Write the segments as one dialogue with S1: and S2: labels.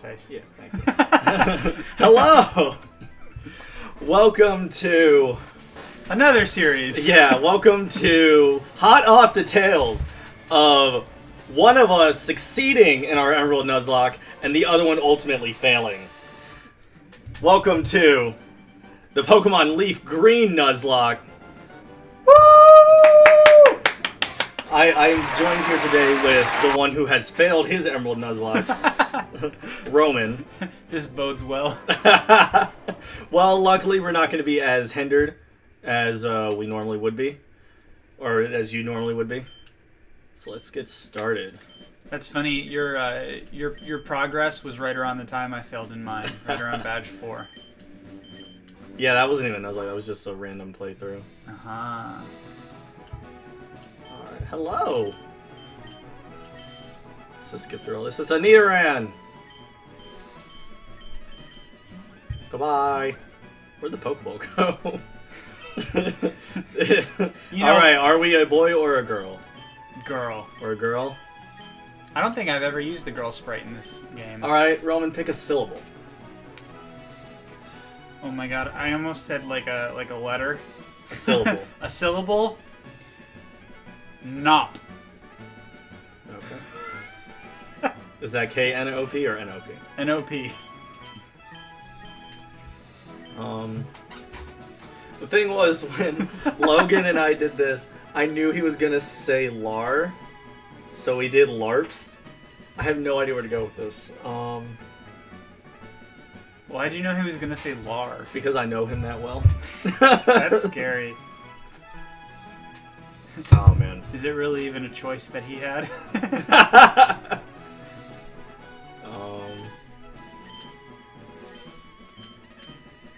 S1: precise.
S2: Yeah, thank you. Hello! Welcome to...
S1: Another series.
S2: Yeah, welcome to hot off the tails of one of us succeeding in our Emerald Nuzlocke and the other one ultimately failing. Welcome to the Pokemon LeafGreen Nuzlocke. Woo! I'm joined here today with the one who has failed his Emerald Nuzlocke, Roman.
S1: This bodes well.
S2: Well, luckily we're not going to be as hindered as we normally would be, or as you normally would be. So let's get started.
S1: That's funny. Your progress was right around the time I failed in mine, right around badge 4.
S2: Yeah, that wasn't even a Nuzlocke. That was just a random playthrough.
S1: Uh-huh.
S2: Alright, hello! Let's skip through all this. It's a Nidoran! Goodbye! Where'd the Pokeball go? Alright, are we a boy or a girl?
S1: Girl.
S2: Or a girl?
S1: I don't think I've ever used the girl sprite in this game.
S2: Alright, Roman, pick a syllable.
S1: Oh my god, I almost said like a letter.
S2: A syllable.
S1: A syllable? Nop.
S2: Okay. Is that K-N-O-P or N-O-P?
S1: N-O-P.
S2: The thing was, when Logan and I did this, I knew he was gonna say LAR, so we did LARPs. I have no idea where to go with this.
S1: Why'd you know he was gonna say lar?
S2: Because I know him that well.
S1: That's scary.
S2: Oh, man.
S1: Is it really even a choice that he had?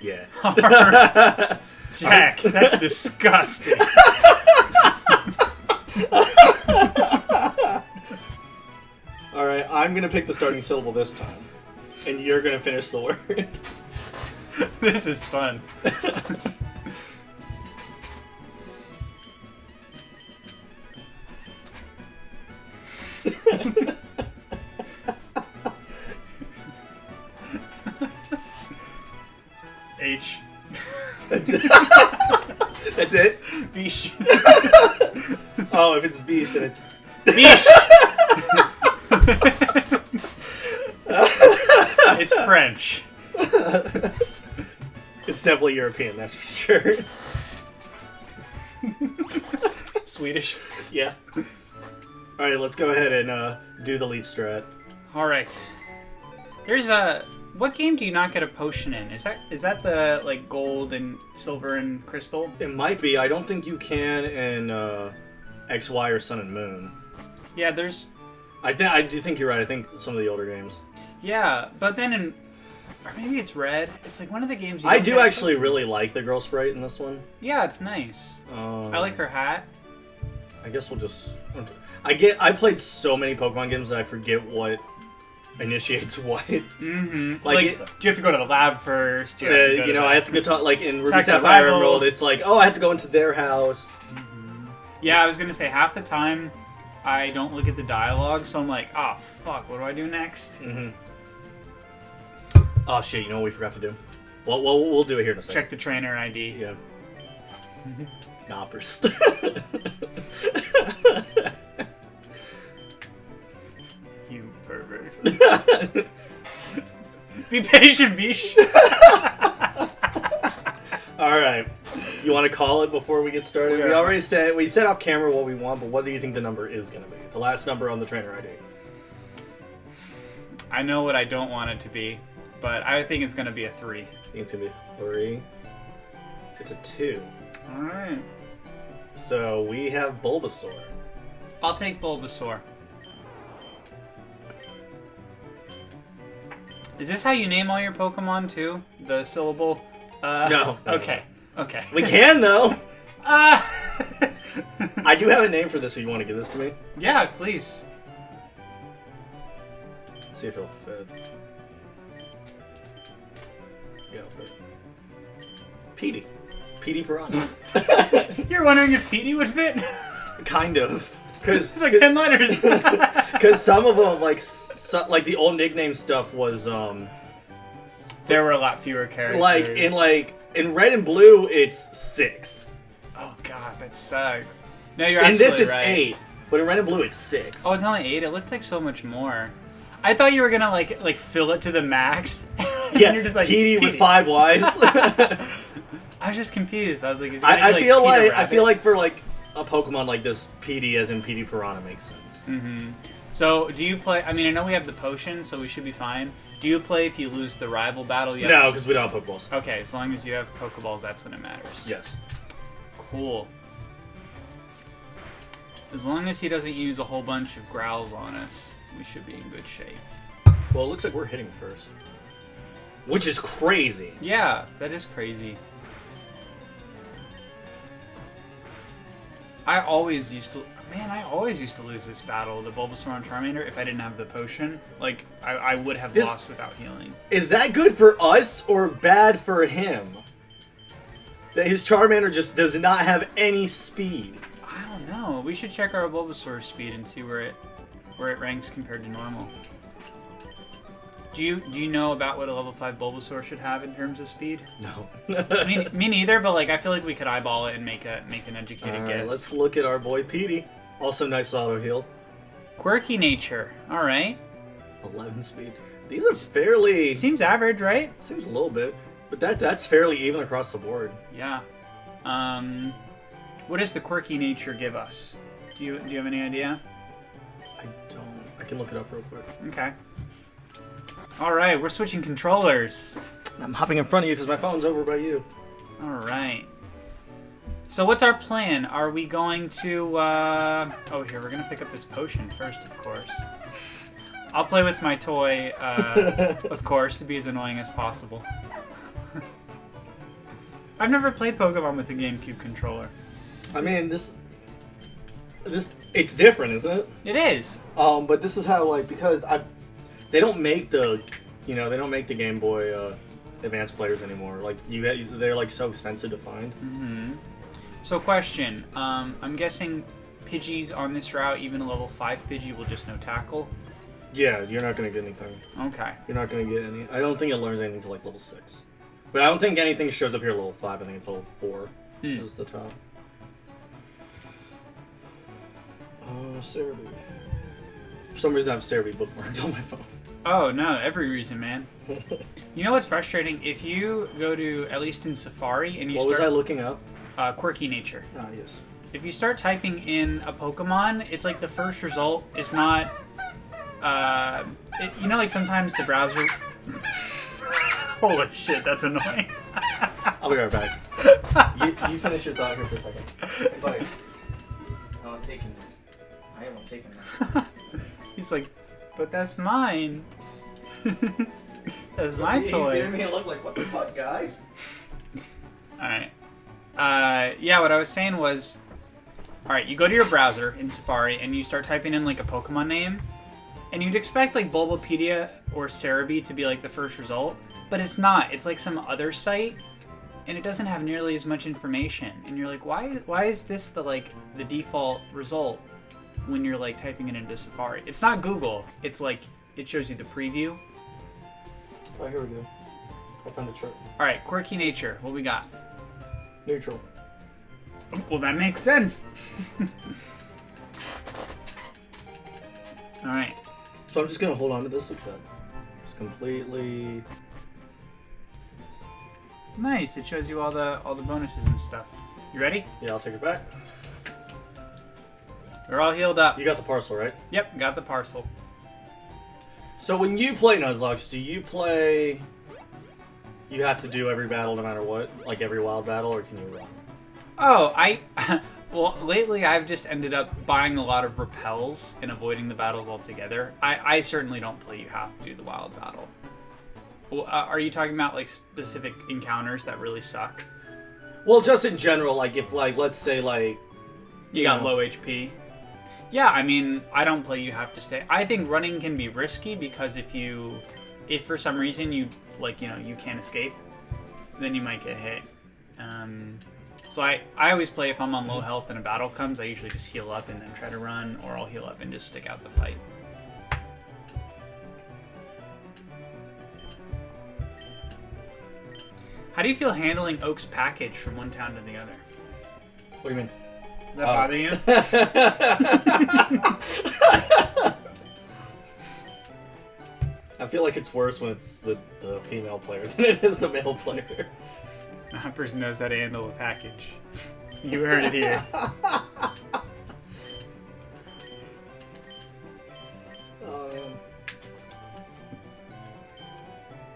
S2: Yeah.
S1: Jack, that's disgusting.
S2: Alright, I'm gonna pick the starting syllable this time. And you're gonna finish the word.
S1: This is fun. H.
S2: That's it?
S1: Bish.
S2: Oh, if it's Bish, then it's...
S1: Bish! It's French.
S2: It's definitely European, that's for sure.
S1: Swedish.
S2: Yeah. Alright, let's go ahead and do the lead strat.
S1: Alright. There's a... What game do you not get a potion in? Is that the, like, gold and silver and crystal?
S2: It might be. I don't think you can in XY or Sun and Moon.
S1: Yeah, there's...
S2: I do think you're right. I think some of the older games.
S1: Yeah, but then in... Or maybe it's Red. It's like one of the games...
S2: I do actually really like the girl sprite in this one.
S1: Yeah, it's nice. I like her hat.
S2: I guess we'll just... I played so many Pokemon games that I forget what initiates what.
S1: Mm-hmm. Like do you have to go to the lab first?
S2: I have to go talk, like, in Ruby Sapphire Emerald, it's like, oh, I have to go into their house.
S1: Mm-hmm. Yeah, I was going to say, half the time, I don't look at the dialogue, so I'm like, oh, fuck, what do I do next?
S2: Mm-hmm. Oh, shit, you know what we forgot to do? Well, we'll do it here in a second.
S1: Check the trainer ID.
S2: Yeah. Knoppers.
S1: You pervert. Be patient, Bish.
S2: Alright. You want to call it before we get started? We already said, we set off camera what we want, but what do you think the number is going to be? The last number on the trainer ID.
S1: I know what I don't want it to be, but I think it's going to be a 3.
S2: I think it's going to be a 3. It's a 2.
S1: Alright.
S2: So we have Bulbasaur.
S1: I'll take Bulbasaur. Is this how you name all your Pokemon, too? The syllable?
S2: No.
S1: Okay. Okay.
S2: We can, though! I do have a name for this if you want to give this to me.
S1: Yeah, please.
S2: Let's see if it'll fit. Yeah, it'll fit. Petey Piranha.
S1: You're wondering if Petey would fit?
S2: Kind of.
S1: It's like 10 letters.
S2: Because some of them, like the old nickname stuff was
S1: there were a lot fewer characters.
S2: In red and blue, it's 6.
S1: Oh god, that sucks. No, you're
S2: in
S1: absolutely
S2: this, it's
S1: right.
S2: 8, but in red and blue, it's 6.
S1: Oh, it's only 8. It looked like so much more. I thought you were gonna like fill it to the max.
S2: Yeah,
S1: you're just like
S2: Petey with 5 Ys.
S1: I was just confused. I was like,
S2: I feel like for like a Pokemon like this, Petey as in Petey Piranha makes sense.
S1: Mm-hmm. So, do you play? I mean, I know we have the potion, so we should be fine. Do you play if you lose the rival battle?
S2: No, because we don't have Pokeballs.
S1: Okay, as long as you have Pokeballs, that's when it matters.
S2: Yes.
S1: Cool. As long as he doesn't use a whole bunch of growls on us, we should be in good shape.
S2: Well, it looks like we're hitting first. Which is crazy.
S1: Yeah, that is crazy. I always used to lose this battle, the Bulbasaur and Charmander, if I didn't have the potion. Like, I would have lost without healing.
S2: Is that good for us or bad for him? That his Charmander just does not have any speed.
S1: I don't know. We should check our Bulbasaur speed and see where it ranks compared to normal. Do you know about what a level 5 Bulbasaur should have in terms of speed?
S2: No.
S1: I mean, me neither, but like I feel like we could eyeball it and make an educated guess.
S2: Let's look at our boy Petey. Also nice auto heal.
S1: Quirky nature. All right.
S2: 11 speed. These are fairly...
S1: Seems average, right?
S2: Seems a little bit. But that's fairly even across the board.
S1: Yeah. What does the quirky nature give us? Do you have any idea?
S2: I don't. I can look it up real quick.
S1: Okay. Alright, we're switching controllers.
S2: I'm hopping in front of you because my phone's over by you.
S1: Alright. So what's our plan? Are we going to, oh, here, we're going to pick up this potion first, of course. I'll play with my toy, of course, to be as annoying as possible. I've never played Pokemon with a GameCube controller.
S2: I mean, this it's different, isn't it?
S1: It is.
S2: But this is how, like, because they don't make the Game Boy Advance players anymore. Like, they're like so expensive to find.
S1: Mm-hmm. So, question. I'm guessing Pidgeys on this route, even a level 5 Pidgey, will just no tackle.
S2: Yeah, you're not gonna get anything.
S1: Okay.
S2: You're not gonna get any. I don't think it learns anything until like level 6. But I don't think anything shows up here at level 5. I think it's level 4 is the top. Cerebi. For some reason, I have Cerebi bookmarked on my phone.
S1: Oh, no, every reason, man. You know what's frustrating? If you go to, at least in Safari, and you
S2: What was I looking up?
S1: Quirky nature.
S2: Ah, yes.
S1: If you start typing in a Pokemon, it's like the first result is not, you know, like sometimes the browser... Holy shit, that's annoying.
S2: I'll be right back. you finish your thought here for a second. It's like, no, I'm taking this. I am taking this.
S1: He's like, but that's mine. That's my toy.
S2: He's giving me a look like, what the fuck, guy?
S1: Alright. Yeah, what I was saying was, alright, you go to your browser in Safari and you start typing in like a Pokemon name, and you'd expect like Bulbapedia or Cerebi to be like the first result, but it's not. It's like some other site, and it doesn't have nearly as much information. And you're like, why is this the default result when you're like typing it into Safari? It's not Google. It's like it shows you the preview.
S2: Oh, here we go. I found a chart.
S1: All right, quirky nature. What we got?
S2: Neutral.
S1: Well, that makes sense. All right.
S2: So I'm just gonna hold on to this like that. Just completely.
S1: Nice. It shows you all the bonuses and stuff. You ready?
S2: Yeah, I'll take it back.
S1: We're all healed up.
S2: You got the parcel, right?
S1: Yep, got the parcel.
S2: So when you play Nuzlocke, do you play... You have to do every battle no matter what? Like every wild battle, or can you run?
S1: Oh, well, lately I've just ended up buying a lot of repels and avoiding the battles altogether. I certainly don't play you have to do the wild battle. Well, are you talking about like specific encounters that really suck?
S2: Well, just in general, like if let's say
S1: you got low HP. Yeah, I mean, I don't play you have to stay. I think running can be risky because if for some reason you can't escape, then you might get hit. So I always play if I'm on low health and a battle comes, I usually just heal up and then try to run, or I'll heal up and just stick out the fight. How do you feel handling Oak's package from one town to the other?
S2: What do you mean?
S1: Does that bother you?
S2: I feel like it's worse when it's the female player than it is the male player.
S1: That person knows how to handle a package. You heard it here.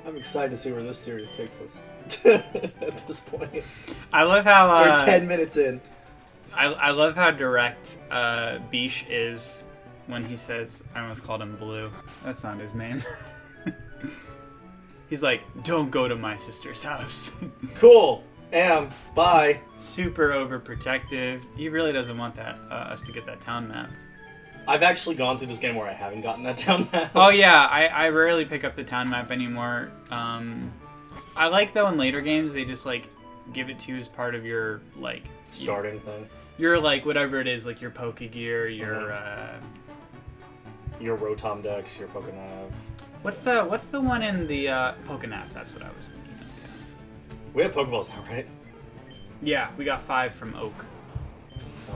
S2: I'm excited to see where this series takes us. At this point,
S1: I love how
S2: we're 10 minutes in.
S1: I love how direct Bish is when he says, I almost called him Blue. That's not his name. He's like, don't go to my sister's house.
S2: Cool. Bye.
S1: Super overprotective. He really doesn't want that us to get that town map.
S2: I've actually gone through this game where I haven't gotten that town map.
S1: Oh yeah, I rarely pick up the town map anymore. I like though in later games they just like give it to you as part of your like
S2: starting thing.
S1: Your like whatever it is, like your Poke Gear, your
S2: Rotom Dex, your Pokenav.
S1: What's the one in the Pokenav? That's what I was thinking of. Yeah.
S2: We have Pokeballs now, right?
S1: Yeah, we got 5 from Oak.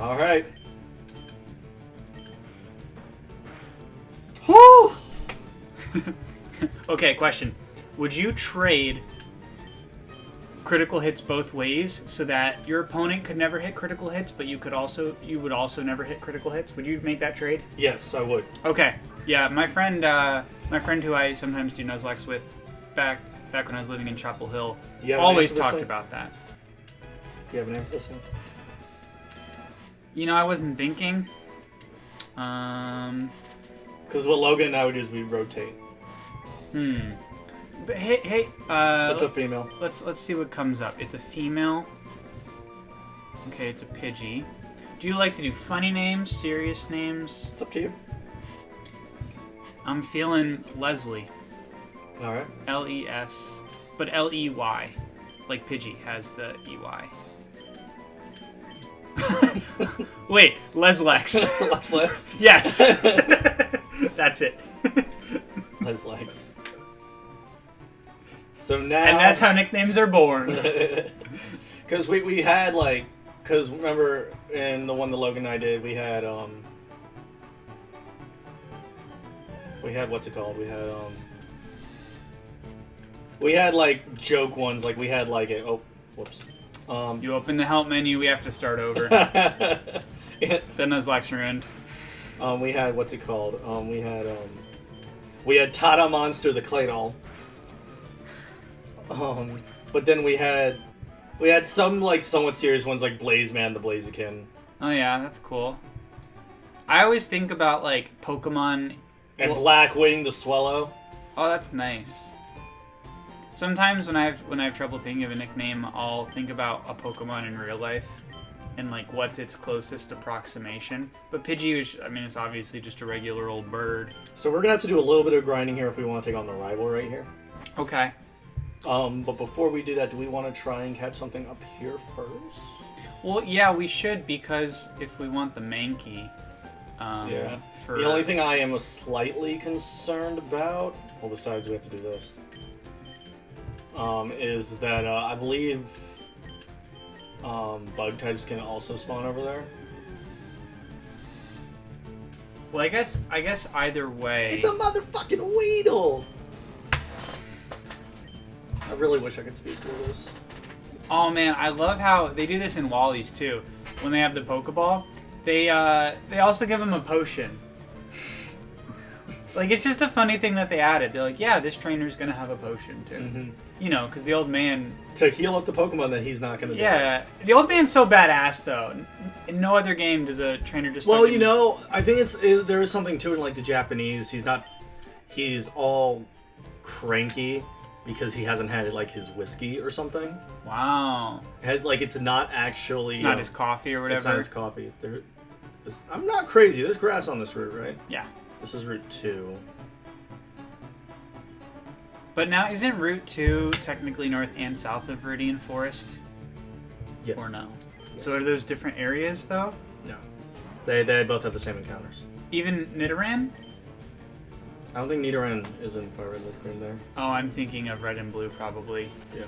S2: All right. Whew.
S1: Okay, question. Would you trade critical hits both ways so that your opponent could never hit critical hits, but you would also never hit critical hits? Would you make that trade?
S2: Yes, I would.
S1: Okay. Yeah, my friend who I sometimes do Nuzlocks with back when I was living in Chapel Hill always talked about that.
S2: Do you have a name for this one?
S1: You know, I wasn't thinking.
S2: Because what Logan and I would do is we rotate.
S1: But hey,
S2: that's a female.
S1: Let's see what comes up. It's a female. Okay, it's a Pidgey. Do you like to do funny names, serious names?
S2: It's up to you.
S1: I'm feeling Leslie.
S2: All right.
S1: L-E-S, but L-E-Y, like Pidgey has the E-Y. Wait, Leslex.
S2: Leslex?
S1: Yes. That's it.
S2: Leslex. So now...
S1: And that's how nicknames are born.
S2: Because we had, like... Because remember, in the one that Logan and I did, we had, what's it called? We had, like, joke ones. Like, we had, like, whoops.
S1: You open the help menu, we have to start over. Then Nuzlocke's ruined.
S2: We had, what's it called? We had Tata Monster the Claydol. But then we had some, like, somewhat serious ones, like Blazeman the Blaziken.
S1: Oh yeah, that's cool. I always think about, like, Pokemon...
S2: And Blackwing the Swallow.
S1: Oh, that's nice. Sometimes when I have trouble thinking of a nickname, I'll think about a Pokemon in real life and like what's its closest approximation. But Pidgey is, I mean, it's obviously just a regular old bird.
S2: So we're gonna have to do a little bit of grinding here if we want to take on the rival right here.
S1: Okay.
S2: But before we do that, do we want to try and catch something up here first?
S1: Well, yeah, we should, because if we want the Mankey,
S2: yeah. The only thing I am slightly concerned about, well, besides we have to do this, is that I believe bug types can also spawn over there.
S1: Well, I guess either way.
S2: It's a motherfucking Weedle! I really wish I could speak through this.
S1: Oh man, I love how they do this in Wally's too. When they have the Pokeball, they also give him a potion. Like, it's just a funny thing that they added. They're like, yeah, this trainer's gonna have a potion too. Mm-hmm. You know, because the old man...
S2: To heal up the Pokemon that he's not gonna do.
S1: Yeah, the old man's so badass though. In no other game does a trainer just...
S2: Well, you know, I think there is something to it in, like, the Japanese. He's all cranky because he hasn't had, like, his whiskey or something.
S1: Wow.
S2: It's not actually...
S1: It's not his coffee or whatever?
S2: It's not his coffee. I'm not crazy. There's grass on this route, right?
S1: Yeah.
S2: This is Route 2.
S1: But now, isn't Route 2 technically north and south of Viridian Forest?
S2: Yeah.
S1: Or no? So are those different areas though?
S2: No. They both have the same encounters.
S1: Even Nidoran?
S2: I don't think Nidoran is in Fire Red, LeafGreen there.
S1: Oh, I'm thinking of Red and Blue probably.
S2: Yeah.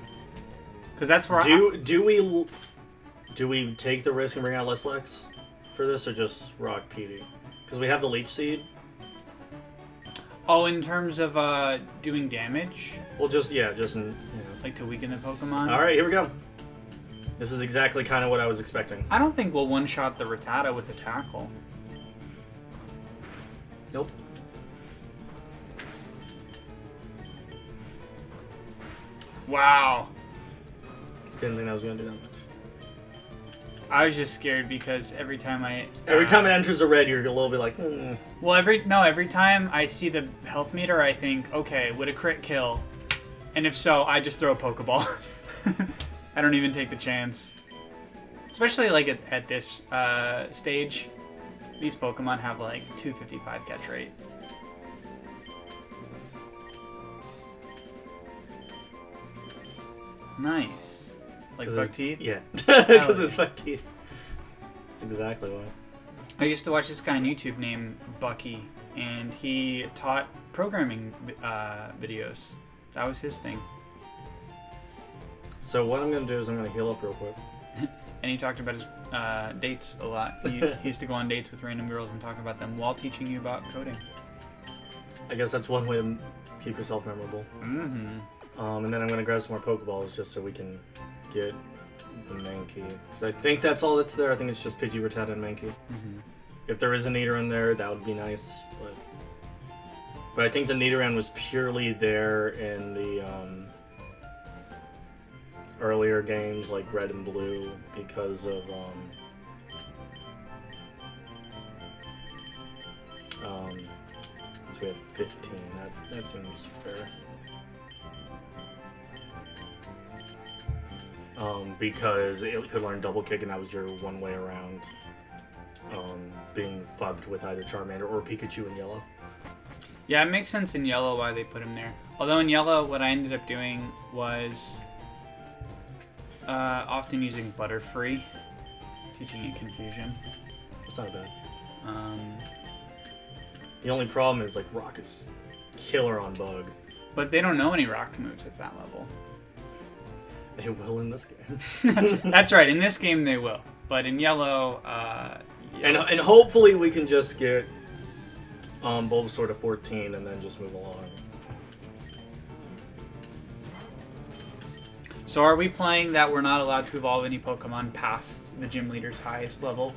S1: Because that's where
S2: Do we take the risk and bring out Nuzlocke for this, or just rock PD? Because we have the Leech Seed.
S1: Oh, in terms of doing damage?
S2: Well, just
S1: Like to weaken the Pokemon?
S2: Alright, here we go. This is exactly kind of what I was expecting.
S1: I don't think we'll one-shot the Rattata with a tackle.
S2: Nope.
S1: Wow.
S2: Didn't think I was going to do that much.
S1: I was just scared because every time
S2: Every time it enters a red, you're a little bit like,
S1: Well, every time I see the health meter, I think, okay, would a crit kill? And if so, I just throw a Pokeball. I don't even take the chance. Especially like at this stage, these Pokemon have like 255 catch rate. Nice. Like buck teeth?
S2: Yeah. Because it's buck teeth. That's exactly why.
S1: I used to watch this guy on YouTube named Bucky, and he taught programming videos. That was his thing.
S2: So what I'm going to do is I'm going to heal up real quick.
S1: And he talked about his dates a lot. He used to go on dates with random girls and talk about them while teaching you about coding.
S2: I guess that's one way to keep yourself memorable.
S1: Mm-hmm.
S2: And then I'm going to grab some more Pokeballs just so we can get the Mankey. Because I think that's all that's there. I think it's just Pidgey, Rattata, and Mankey.
S1: Mm-hmm.
S2: If there is a Nidoran there, that would be nice. But I think the Nidoran was purely there in the earlier games like Red and Blue because of so we have 15. That seems fair. Because it could learn Double Kick, and that was your one way around being fucked with either Charmander or Pikachu in Yellow.
S1: Yeah, it makes sense in Yellow why they put him there. Although in Yellow, what I ended up doing was often using Butterfree, teaching it Confusion.
S2: That's not bad.
S1: Um,
S2: The only problem is like Rocket's killer on Bug.
S1: but they don't know any rock moves at that level.
S2: They will in this game.
S1: That's right, in this game they will. But in Yellow,
S2: And hopefully we can just get Bulbasaur to 14 and then just move along.
S1: So are we playing that we're not allowed to evolve any Pokemon past the gym leader's highest level?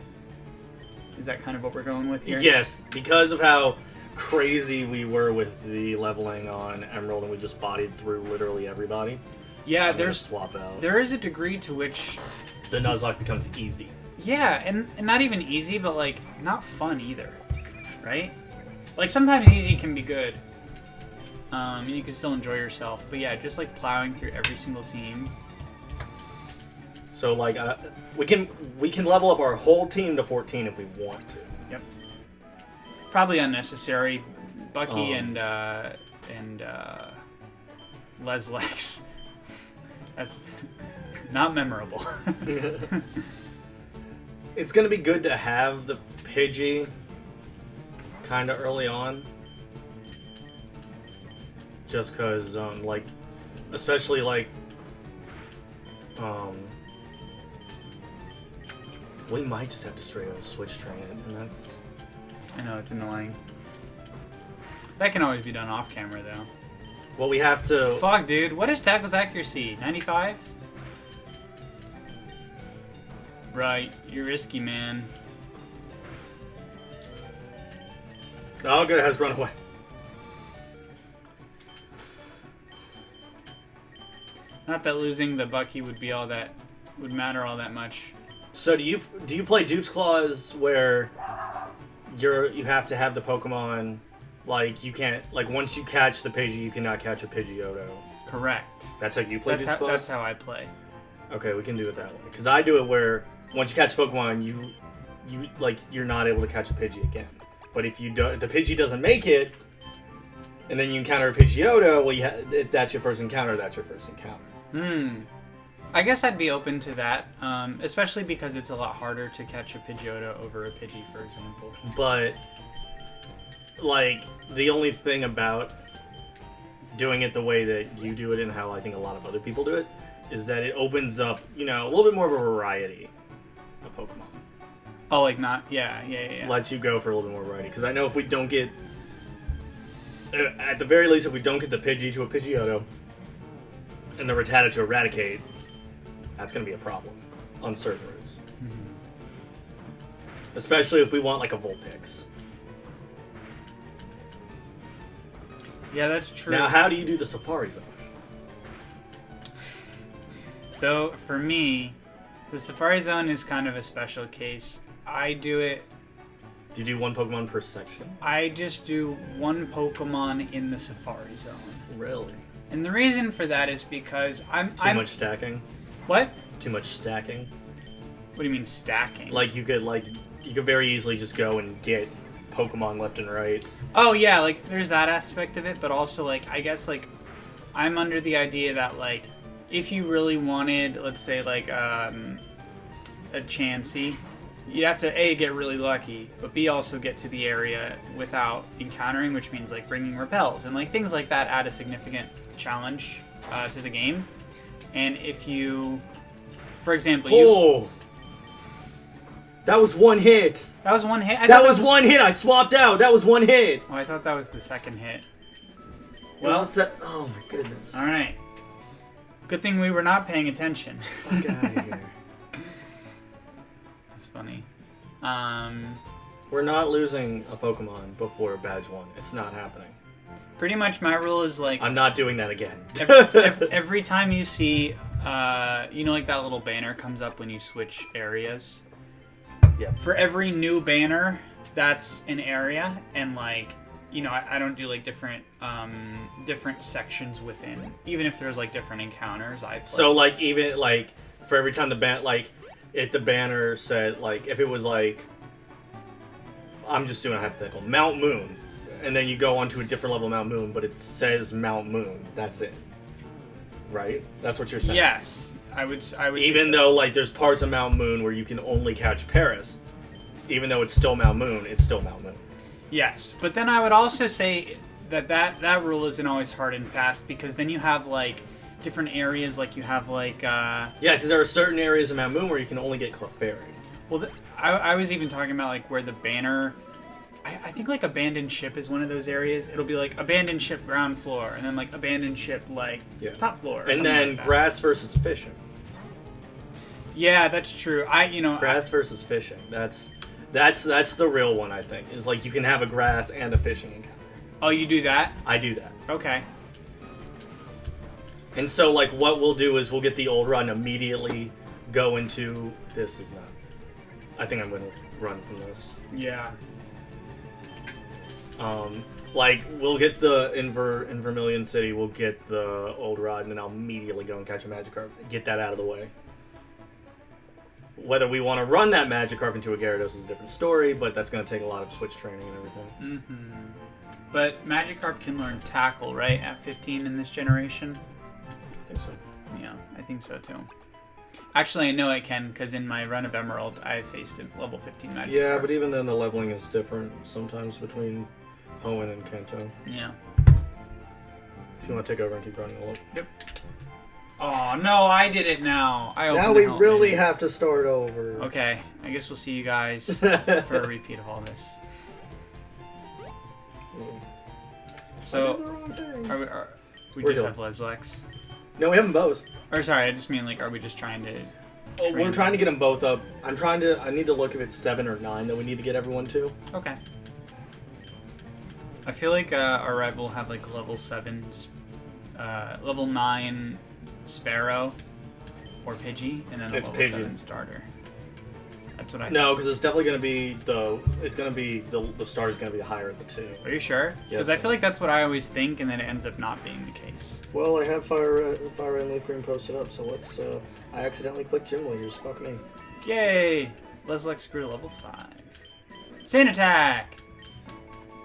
S1: Is that kind of what we're going with here?
S2: Yes, because of how crazy we were with the leveling on Emerald and we just bodied through literally everybody.
S1: Yeah,
S2: there's swap out.
S1: There is a degree to which
S2: The Nuzlocke becomes easy.
S1: yeah, and not even easy, but like not fun either, right? Like sometimes easy can be good, and you can still enjoy yourself. But yeah, just like plowing through every single team.
S2: So like we can level up our whole team to 14 if we want to.
S1: Yep. Probably unnecessary. Bucky and Nuzlocke. That's not memorable.
S2: It's gonna be good to have the Pidgey kind of early on, just because, like, especially like, we might just have to straight up switch train it, and that's.
S1: I know, it's annoying. That can always be done off camera though.
S2: Well, we have to.
S1: Fuck, dude. What is Tackle's accuracy? 95? Right. You're risky, man.
S2: Oh, good. It has run away.
S1: Not that losing the Bucky would matter all that much.
S2: So do you play Dupe's Claws where you have to have the Pokemon, like you can't, like once you catch the Pidgey you cannot catch a Pidgeotto?
S1: Correct.
S2: That's how you play Dupe's Claws?
S1: That's how I play.
S2: Okay, we can do it that way. Because I do it where once you catch Pokemon, you're not able to catch a Pidgey again. But if the Pidgey doesn't make it, and then you encounter a Pidgeotto, well, that's your first encounter. That's your first encounter.
S1: I guess I'd be open to that, especially because it's a lot harder to catch a Pidgeotto over a Pidgey, for example.
S2: But, like, the only thing about doing it the way that you do it and how I think a lot of other people do it is that it opens up, a little bit more of a variety of Pokemon.
S1: Oh, like not... Yeah.
S2: Lets you go for a little bit more variety. Because I know if we don't get... At the very least, if we don't get the Pidgey to a Pidgeotto and the Rattata to Eradicate, that's going to be a problem on certain routes.
S1: Mm-hmm.
S2: Especially if we want, like, a Vulpix.
S1: Yeah, that's true.
S2: Now, how do you do the Safari Zone?
S1: So, for me, the Safari Zone is kind of a special case. I do it...
S2: Do you do one Pokemon per section?
S1: I just do one Pokemon in the Safari Zone.
S2: Really?
S1: And the reason for that is because I'm...
S2: Too much stacking?
S1: What?
S2: Too much stacking?
S1: What do you mean stacking?
S2: Like, you could very easily just go and get Pokemon left and right.
S1: Oh, yeah, like, there's that aspect of it, but also, like, I guess, like, I'm under the idea that, like, if you really wanted, let's say, like, a Chansey, you'd have to, A, get really lucky, but B, also get to the area without encountering, which means, like, bringing repels. And, like, things like that add a significant challenge to the game. And if you, for example,
S2: That was one hit!
S1: That was one hit?
S2: That was one hit! I swapped out! That was one hit!
S1: Oh, I thought that was the second hit.
S2: Well, oh my goodness.
S1: Alright. Good thing we were not paying attention.
S2: Fuck out of here.
S1: That's funny.
S2: We're not losing a Pokemon before Badge 1. It's not happening.
S1: Pretty much my rule is like...
S2: I'm not doing that again.
S1: every time you see, like that little banner comes up when you switch areas?
S2: Yeah.
S1: For every new banner, that's an area, and like, I don't do like different sections within. Even if there's like different encounters, I play.
S2: So like even like for every time if the banner said like if it was like I'm just doing a hypothetical Mount Moon, and then you go onto a different level of Mount Moon, but it says Mount Moon. That's it, right? That's what you're saying.
S1: Yes, I would.
S2: Even though like there's parts of Mount Moon where you can only catch Paris, even though it's still Mount Moon, it's still Mount Moon.
S1: Yes, but then I would also say that rule isn't always hard and fast, because then you have like different areas, like you have like
S2: yeah, because there are certain areas of Mount Moon where you can only get Clefairy.
S1: Well, I was even talking about like where the banner. I think like abandoned ship is one of those areas. It'll be like abandoned ship ground floor, and then like abandoned ship like top floor.
S2: And then
S1: like
S2: grass versus fishing.
S1: Yeah, that's true.
S2: Grass versus fishing. That's the real one, I think. Is like you can have a grass and a fishing encounter.
S1: Oh, you do that?
S2: I do that.
S1: Okay.
S2: And so like what we'll do is we'll get the old run immediately go into this is not. I think I'm gonna run from this.
S1: Yeah.
S2: Like we'll get the in Vermilion City, we'll get the old rod, and then I'll immediately go and catch a Magikarp. Get that out of the way. Whether we want to run that Magikarp into a Gyarados is a different story, but that's going to take a lot of switch training and everything.
S1: Mm-hmm. But Magikarp can learn Tackle, right, at 15 in this generation?
S2: I think so.
S1: Yeah, I think so too. Actually, I know it can, because in my run of Emerald, I faced a level 15 Magikarp.
S2: Yeah, but even then the leveling is different sometimes between Hoenn and Kanto.
S1: Yeah.
S2: If you want to take over and keep running a little.
S1: Yep. Oh, no, I did it now.
S2: Now we really have to start over.
S1: Okay, I guess we'll see you guys for a repeat of all this. So, we just have Nuzlocke?
S2: No, we have them both.
S1: Or sorry, I just mean like, are we just trying to...
S2: We're trying to get them both up. I need to look if it's 7 or 9 that we need to get everyone to.
S1: Okay. I feel like our rival will have like level 7, level 9 Sparrow or Pidgey, and then a level 7 starter. That's what I think.
S2: No, because it's definitely going to be the starter's going to be higher of the two.
S1: Are you sure? Because I feel like that's what I always think, and then it ends up not being the case.
S2: Well, I have Fire and LeafGreen posted up, so let's. I accidentally clicked gym leaders. Fuck me.
S1: Yay! Nuzlocke grew to level 5. Sand Attack!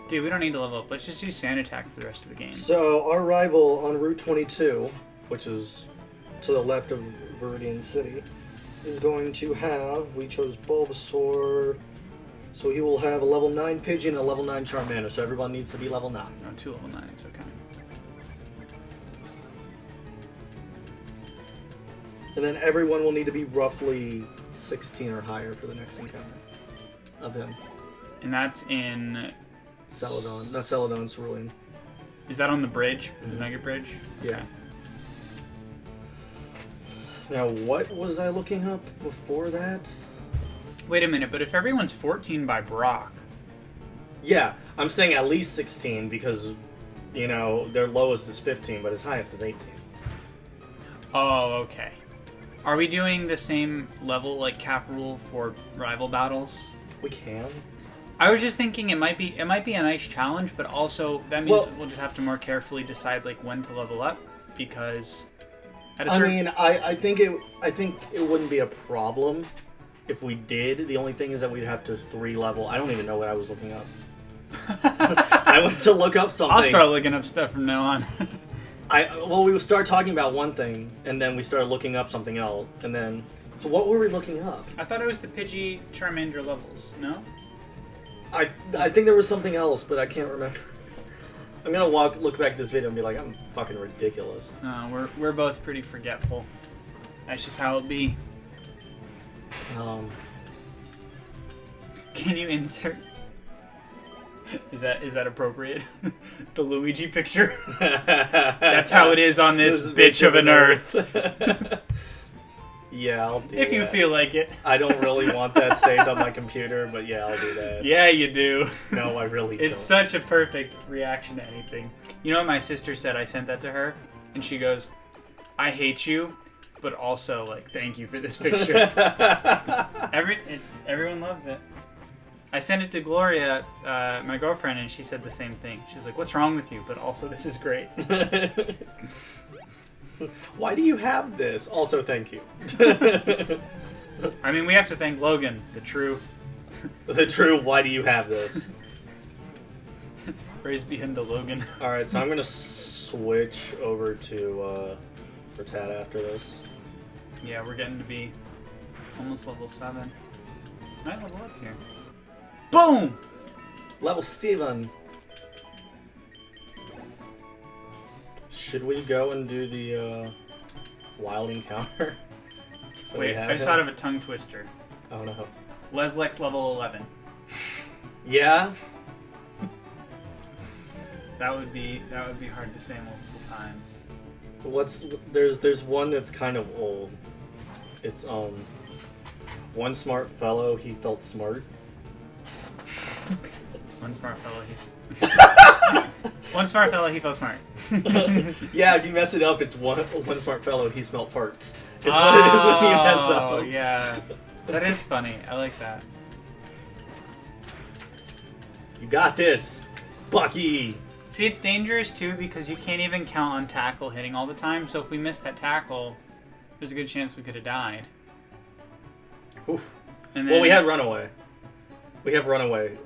S1: Dude, we don't need to level up. Let's just use Sand Attack for the rest of the game.
S2: So, our rival on Route 22, which is to the left of Viridian City, is going to have, we chose Bulbasaur, so he will have a level 9 Pidgey and a level 9 Charmander, so everyone needs to be level 9.
S1: Oh, 2 level 9s, okay.
S2: And then everyone will need to be roughly 16 or higher for the next encounter of him.
S1: And that's in...
S2: Celadon. Not Celadon, Cerulean.
S1: Is that on the bridge? The Nugget Bridge?
S2: Yeah.
S1: Okay.
S2: Now, what was I looking up before that?
S1: Wait a minute, but if everyone's 14 by Brock...
S2: Yeah, I'm saying at least 16 because, you know, their lowest is 15, but his highest is 18.
S1: Oh, okay. Are we doing the same level, like, cap rule for rival battles?
S2: We can.
S1: I was just thinking it might be a nice challenge, but also that means we'll just have to more carefully decide, like, when to level up, because...
S2: I think it wouldn't be a problem if we did. The only thing is that we'd have to 3-level. I don't even know what I was looking up. I went to look up something.
S1: I'll start looking up stuff from now on.
S2: We would start talking about one thing, and then we started looking up something else, and then... So what were we looking up?
S1: I thought it was the Pidgey Charmander levels, no?
S2: I think there was something else, but I can't remember. I'm gonna look back at this video and be like, I'm fucking ridiculous.
S1: We're both pretty forgetful. That's just how it be. Can you insert? Is that appropriate? The Luigi picture. That's how it is on this bitch of an earth.
S2: Yeah, I'll do
S1: if you feel like it.
S2: I don't really want that saved on my computer, but yeah, I'll do that.
S1: Yeah, you do.
S2: No, I really don't.
S1: It's such a perfect reaction to anything. You know what my sister said? I sent that to her, and she goes, I hate you, but also, like, thank you for this picture. Everyone loves it. I sent it to Gloria, my girlfriend, and she said the same thing. She's like, what's wrong with you? But also, this is great.
S2: Why do you have this? Also, thank you.
S1: I mean, we have to thank Logan, the true,
S2: why do you have this?
S1: Praise be him to Logan.
S2: Alright, so I'm going to switch over to Rattata after this.
S1: Yeah, we're getting to be almost level 7. Might level up here. Boom!
S2: Level 7. Should we go and do the wild encounter? So
S1: wait, I just thought of a tongue twister.
S2: Oh no.
S1: Leslex level 11.
S2: Yeah?
S1: That would be hard to say multiple times.
S2: There's one that's kind of old. It's one smart fellow, he felt smart.
S1: One smart fellow, one smart fellow, he felt smart.
S2: Yeah, if you mess it up, it's one smart fellow, he smelt farts. Is what it is when you mess up.
S1: Oh, yeah. That is funny. I like that.
S2: You got this, Bucky!
S1: See, it's dangerous, too, because you can't even count on tackle hitting all the time, so if we missed that tackle, there's a good chance we could have died.
S2: Oof.
S1: And then,
S2: well, we had Runaway. We have Runaway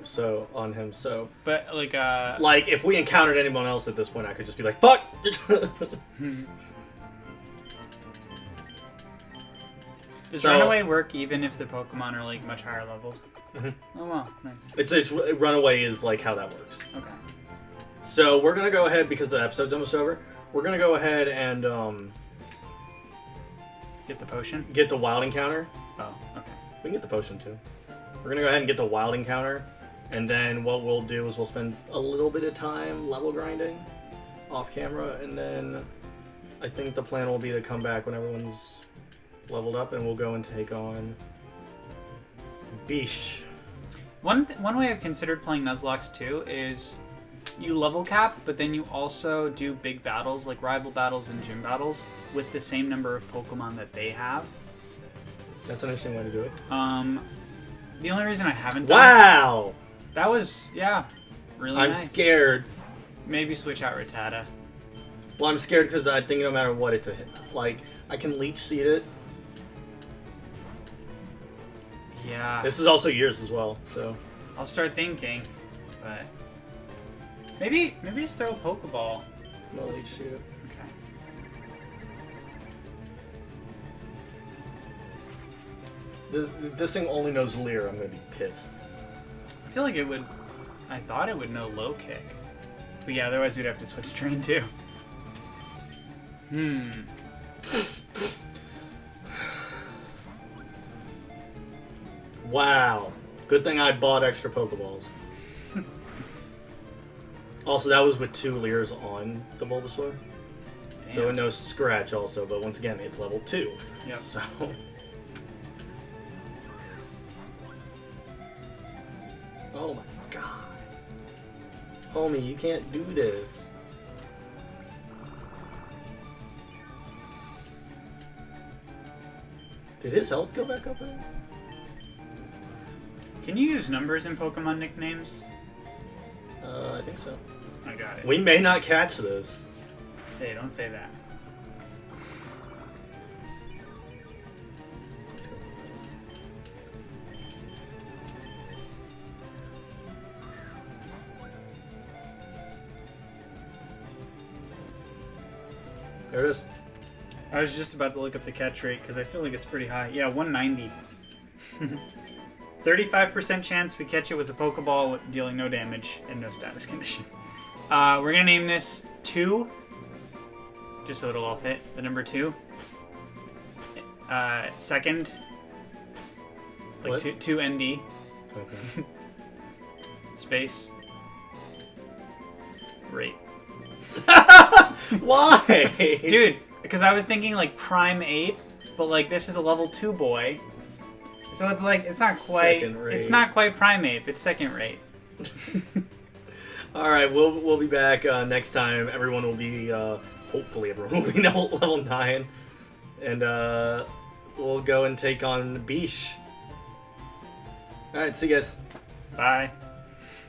S2: on him, so...
S1: But, like,
S2: Like, if we encountered anyone else at this point, I could just be like, fuck!
S1: Does Runaway work even if the Pokemon are, like, much higher levels?
S2: Mm-hmm.
S1: Oh, wow. Nice.
S2: It's Runaway is, like, how that works.
S1: Okay.
S2: So, we're gonna go ahead, because the episode's almost over, we're gonna go ahead and,
S1: Get the potion?
S2: get the wild encounter.
S1: Oh, okay.
S2: We can get the potion, too. We're gonna go ahead and get the wild encounter, and then what we'll do is we'll spend a little bit of time level grinding off camera, and then I think the plan will be to come back when everyone's leveled up, and we'll go and take on Bish.
S1: One way I've considered playing Nuzlocke too is you level cap, but then you also do big battles, like rival battles and gym battles, with the same number of Pokemon that they have.
S2: That's an interesting way to do it.
S1: The only reason I haven't done
S2: Wow!
S1: that was, yeah, really
S2: I'm
S1: nice.
S2: scared.
S1: Maybe switch out Rattata.
S2: Well, I'm scared because I think no matter what, it's a hit. Like, I can leech seed it.
S1: Yeah.
S2: This is also yours as well, so...
S1: I'll start thinking, but... Maybe just throw a Pokeball.
S2: I'll leech seed it.
S1: Okay.
S2: This thing only knows Leer. I'm gonna be pissed.
S1: I feel like it would. I thought it would know low kick. But yeah, otherwise we'd have to switch train too.
S2: Wow. Good thing I bought extra Pokeballs. Also, that was with 2 Leers on the Bulbasaur.
S1: Damn.
S2: So it knows Scratch also, but once again, it's level 2.
S1: Yep.
S2: So... Oh my god. Homie, you can't do this. Did his health go back up?
S1: Can you use numbers in Pokemon nicknames?
S2: I think so.
S1: I got it.
S2: We may not catch this.
S1: Hey, don't say that.
S2: Let's go. There it is.
S1: I was just about to look up the catch rate because I feel like it's pretty high. Yeah, 190. 35% chance we catch it with a Pokeball dealing no damage and no status condition. We're going to name this 2, just so it'll all fit, the number 2. Second, like
S2: What?
S1: 2 ND,
S2: Okay.
S1: space, rate.
S2: Why?
S1: Dude, because I was thinking like Prime Ape, but like this is a level 2 boy. So it's like, it's not quite,
S2: Second rate.
S1: it's not quite Prime Ape, it's second rate.
S2: All right, we'll be back next time. Everyone will be hopefully everyone will be level 9, and we'll go and take on Bish. All right, see you guys.
S1: Bye.